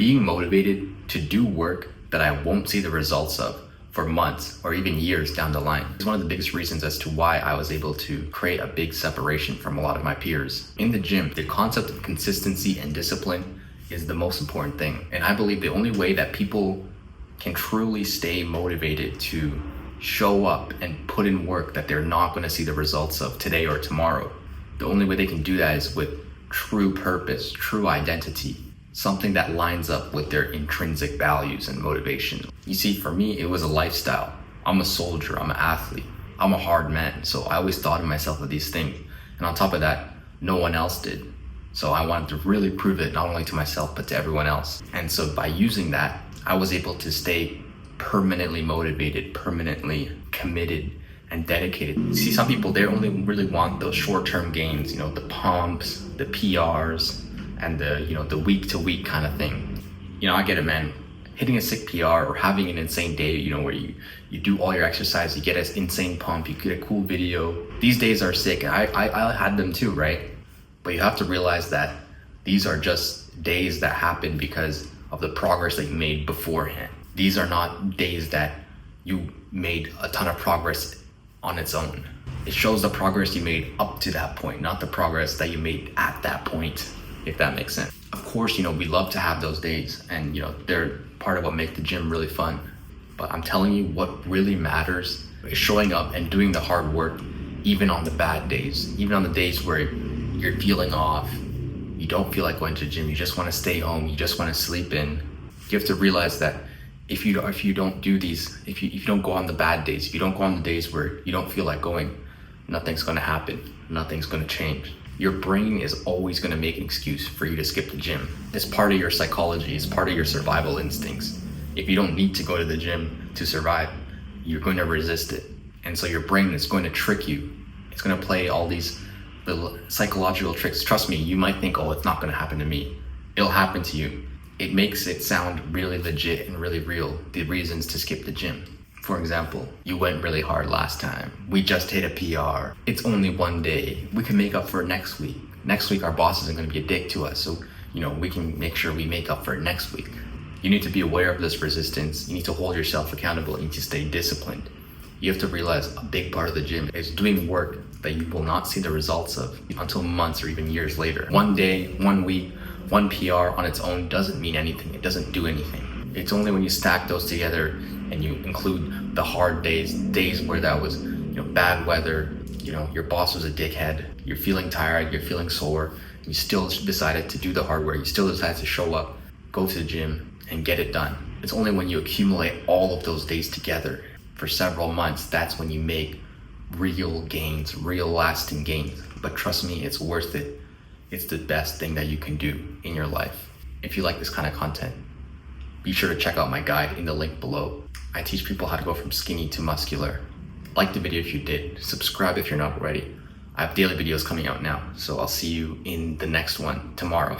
being motivated to do work that I won't see the results of for months or even years down the line is one of the biggest reasons as to why I was able to create a big separation from a lot of my peers. In the gym, the concept of consistency and discipline is the most important thing. And I believe the only way that people can truly stay motivated to show up and put in work that they're not going to see the results of today or tomorrow, the only way they can do that is with true purpose, true identity, something that lines up with their intrinsic values and motivation. You see, for me, it was a lifestyle. I'm a soldier, I'm an athlete, I'm a hard man. So I always thought of myself with these things. And on top of that, no one else did. So I wanted to really prove it not only to myself, but to everyone else. And so by using that, I was able to stay permanently motivated, permanently committed, and dedicated. You see, some people, they only really want those short-term gains, the pumps, the PRs, and the week-to-week kind of thing. I get it, man. Hitting a sick PR or having an insane day, where you do all your exercise, you get an insane pump, you get a cool video. These days are sick, and I had them too, right? But you have to realize that these are just days that happen because of the progress that you made beforehand. These are not days that you made a ton of progress on its own. It shows the progress you made up to that point, not the progress that you made at that point, if that makes sense. Of course, we love to have those days, and they're part of what makes the gym really fun. But I'm telling you, what really matters is showing up and doing the hard work, even on the bad days, even on the days where you're feeling off, you don't feel like going to the gym, you just want to stay home, you just want to sleep in. You have to realize that if you don't do these, if you don't go on the bad days, if you don't go on the days where you don't feel like going, nothing's going to happen, nothing's going to change. Your brain is always going to make an excuse for you to skip the gym. It's part of your psychology, it's part of your survival instincts. If you don't need to go to the gym to survive, you're going to resist it. And so your brain is going to trick you. It's going to play all these little psychological tricks. Trust me, you might think, oh, it's not going to happen to me. It'll happen to you. It makes it sound really legit and really real, the reasons to skip the gym. For example, you went really hard last time. We just hit a PR. It's only one day. We can make up for it next week. Next week, our boss isn't going to be a dick to us. So, we can make sure we make up for it next week. You need to be aware of this resistance. You need to hold yourself accountable. You need to stay disciplined. You have to realize a big part of the gym is doing work that you will not see the results of until months or even years later. One day, 1 week, one PR on its own doesn't mean anything. It doesn't do anything. It's only when you stack those together and you include the hard days where that was, bad weather, your boss was a dickhead, you're feeling tired, you're feeling sore, you still decided to do the hard work, you still decided to show up, go to the gym, and get it done. It's only when you accumulate all of those days together for several months, that's when you make real gains, real lasting gains. But trust me, it's worth it. It's the best thing that you can do in your life. If you like this kind of content, be sure to check out my guide in the link below. I teach people how to go from skinny to muscular. Like the video if you did. Subscribe if you're not already. I have daily videos coming out now, so I'll see you in the next one tomorrow.